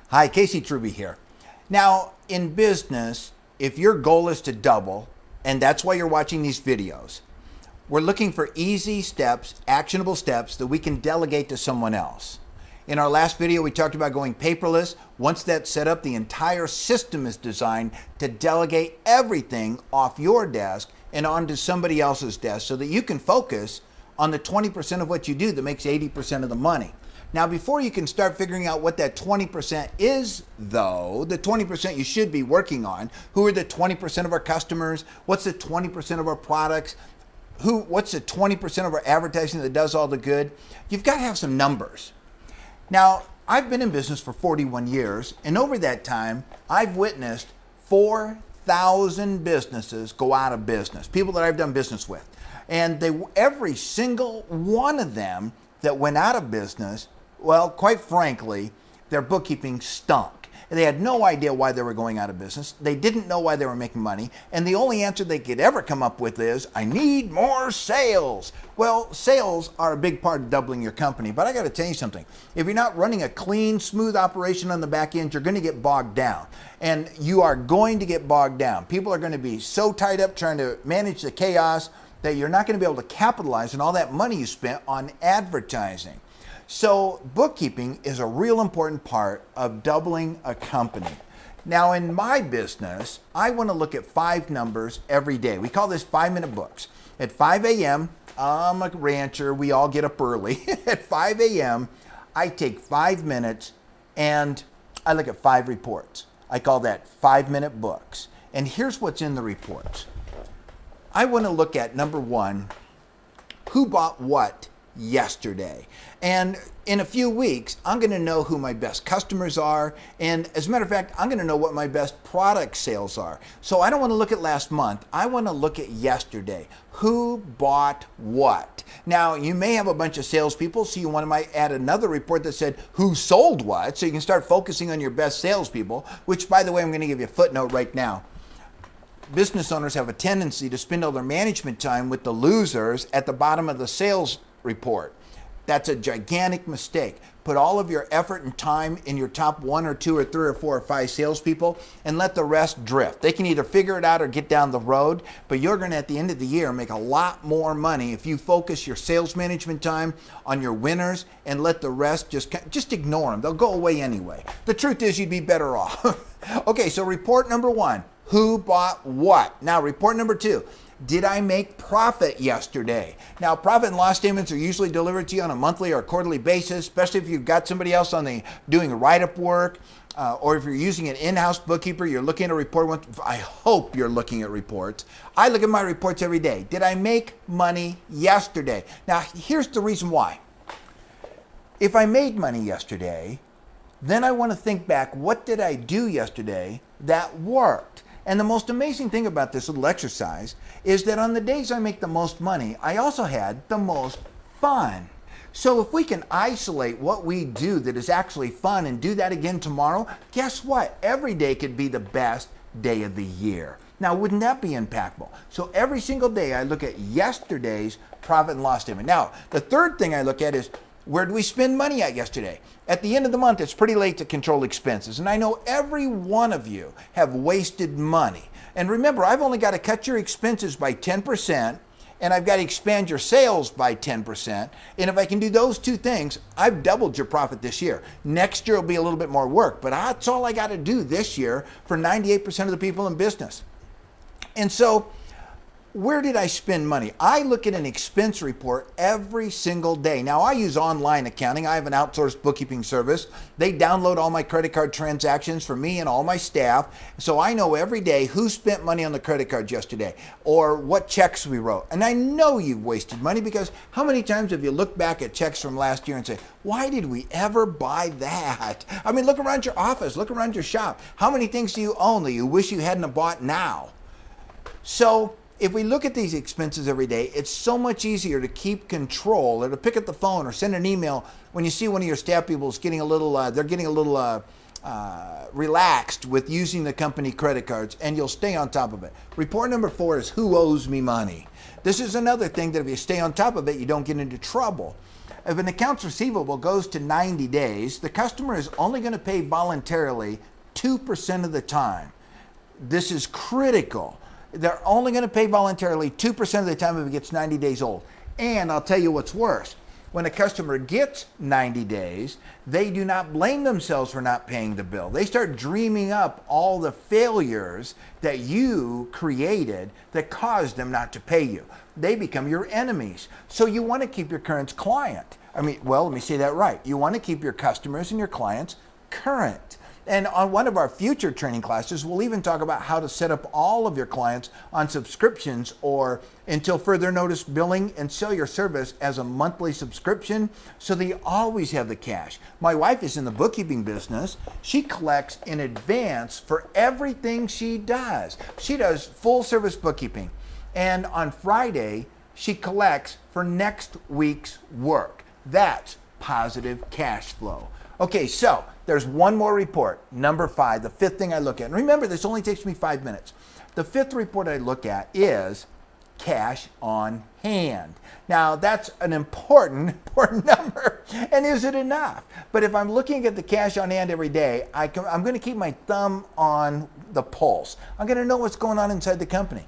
Hi, Casey Truby here. Now, in business, if your goal is to double, and that's why you're watching these videos, we're looking for easy steps, actionable steps that we can delegate to someone else. In our last video, we talked about going paperless. Once that's set up, the entire system is designed to delegate everything off your desk and onto somebody else's desk so that you can focus on the 20% of what you do that makes 80% of the money. Now, before you can start figuring out what that 20% is, though, the 20% you should be working on, who are the 20% of our customers, what's the 20% of our products, what's the 20% of our advertising that does all the good, you've got to have some numbers. Now, I've been in business for 41 years, and over that time, I've witnessed 4,000 businesses go out of business, people that I've done business with. And every single one of them that went out of business, well, quite frankly, their bookkeeping stunk. They had no idea why they were going out of business. They didn't know why they were making money. And the only answer they could ever come up with is, I need more sales. Well, sales are a big part of doubling your company. But I got to tell you something. If you're not running a clean, smooth operation on the back end, you're going to get bogged down. And you are going to get bogged down. People are going to be so tied up trying to manage the chaos that you're not going to be able to capitalize on all that money you spent on advertising. So bookkeeping is a real important part of doubling a company. Now, in my business, I want to look at 5 numbers every day. We call this 5-minute books. At 5 a.m., I'm a rancher, we all get up early. At 5 a.m., I take 5 minutes and I look at 5 reports. I call that 5-minute books. And here's what's in the reports. I want to look at, number 1, who bought what yesterday. And in a few weeks, I'm going to know who my best customers are. And as a matter of fact, I'm going to know what my best product sales are. So I don't want to look at last month. I want to look at yesterday. Who bought what? Now, you may have a bunch of salespeople, so you might add another report that said who sold what, so you can start focusing on your best salespeople, which, by the way, I'm going to give you a footnote right now. Business owners have a tendency to spend all their management time with the losers at the bottom of the sales report. That's a gigantic mistake. Put all of your effort and time in your top 1 or 2 or 3 or 4 or 5 salespeople and let the rest drift. They can either figure it out or get down the road, but you're going to, at the end of the year, make a lot more money if you focus your sales management time on your winners and let the rest just ignore them. They'll go away anyway. The truth is, you'd be better off. Okay, so report number 1. Who bought what? Now, report number 2. Did I make profit yesterday? Now, profit and loss statements are usually delivered to you on a monthly or quarterly basis, especially if you've got somebody else doing write-up work, or if you're using an in-house bookkeeper, you're looking at a report. I hope you're looking at reports. I look at my reports every day. Did I make money yesterday? Now, here's the reason why. If I made money yesterday, then I want to think back, what did I do yesterday that worked? And the most amazing thing about this little exercise is that on the days I make the most money, I also had the most fun. So if we can isolate what we do that is actually fun and do that again tomorrow, guess what? Every day could be the best day of the year. Now, wouldn't that be impactful? So every single day I look at yesterday's profit and loss statement. Now, the third thing I look at is, where did we spend money at yesterday? At the end of the month, it's pretty late to control expenses. And I know every one of you have wasted money. And remember, I've only got to cut your expenses by 10%, and I've got to expand your sales by 10%. And if I can do those 2 things, I've doubled your profit this year. Next year will be a little bit more work, but that's all I got to do this year for 98% of the people in business. And so, where did I spend money? I look at an expense report every single day. Now, I use online accounting. I have an outsourced bookkeeping service. They download all my credit card transactions for me and all my staff. So I know every day who spent money on the credit card yesterday or what checks we wrote. And I know you've wasted money, because how many times have you looked back at checks from last year and say, why did we ever buy that? I mean, look around your office, look around your shop. How many things do you own that you wish you hadn't have bought now? So if we look at these expenses every day, it's so much easier to keep control, or to pick up the phone or send an email when you see one of your staff people is getting a little, relaxed with using the company credit cards, and you'll stay on top of it. Report number 4 is who owes me money. This is another thing that if you stay on top of it, you don't get into trouble. If an accounts receivable goes to 90 days, the customer is only going to pay voluntarily 2% of the time. This is critical. They're only going to pay voluntarily 2% of the time if it gets 90 days old. And I'll tell you what's worse. When a customer gets 90 days, they do not blame themselves for not paying the bill. They start dreaming up all the failures that you created that caused them not to pay you. They become your enemies. So you want to keep your current client. Let me say that right. You want to keep your customers and your clients current. And on one of our future training classes, we'll even talk about how to set up all of your clients on subscriptions or until further notice billing, and sell your service as a monthly subscription so that you always have the cash. My wife is in the bookkeeping business. She collects in advance for everything she does. She does full service bookkeeping. And on Friday, she collects for next week's work. That's positive cash flow. Okay, so there's one more report, number 5, the 5th thing I look at. And remember, this only takes me 5 minutes. The 5th report I look at is cash on hand. Now, that's an important number. And is it enough? But if I'm looking at the cash on hand every day, I'm going to keep my thumb on the pulse. I'm going to know what's going on inside the company.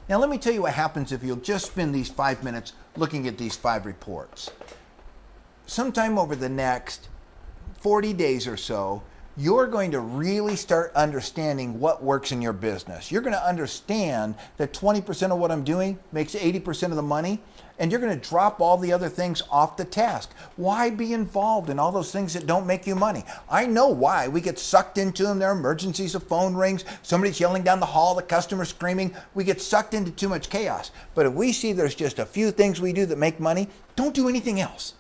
Now, let me tell you what happens if you'll just spend these 5 minutes looking at these 5 reports. Sometime over the next 40 days or so, you're going to really start understanding what works in your business. You're going to understand that 20% of what I'm doing makes 80% of the money, and you're going to drop all the other things off the task. Why be involved in all those things that don't make you money? I know why. We get sucked into them. There are emergencies, a phone rings, somebody's yelling down the hall, the customer's screaming. We get sucked into too much chaos. But if we see there's just a few things we do that make money, don't do anything else.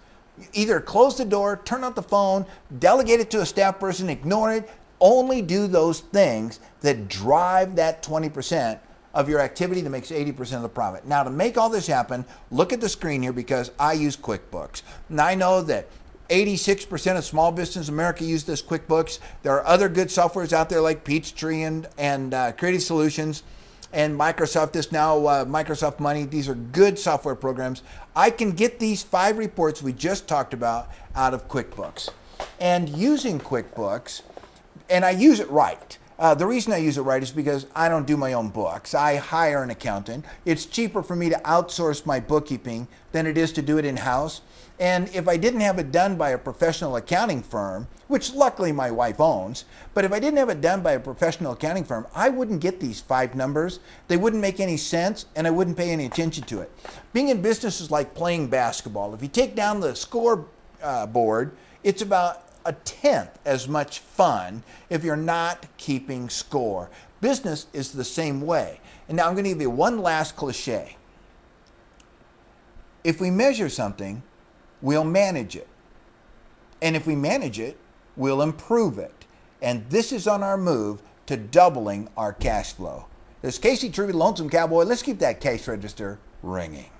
Either close the door, turn off the phone, delegate it to a staff person, ignore it. Only do those things that drive that 20% of your activity that makes 80% of the profit. Now, to make all this happen, look at the screen here because I use QuickBooks. And I know that 86% of small business in America use this QuickBooks. There are other good softwares out there like Peachtree and Creative Solutions. And Microsoft is now Microsoft Money. These are good software programs. I can get these 5 reports we just talked about out of QuickBooks. And using QuickBooks, and I use it right. The reason I use it right is because I don't do my own books. I hire an accountant. It's cheaper for me to outsource my bookkeeping than it is to do it in-house. And if I didn't have it done by a professional accounting firm, which luckily my wife owns, but if I didn't have it done by a professional accounting firm, I wouldn't get these 5 numbers. They wouldn't make any sense, and I wouldn't pay any attention to it. Being in business is like playing basketball. If you take down the score board, it's about 1/10 as much fun if you're not keeping score. Business is the same way. And now I'm going to give you one last cliche. If we measure something, we'll manage it. And if we manage it, we'll improve it. And this is on our move to doubling our cash flow. This is Casey Trivia, Lonesome Cowboy. Let's keep that cash register ringing.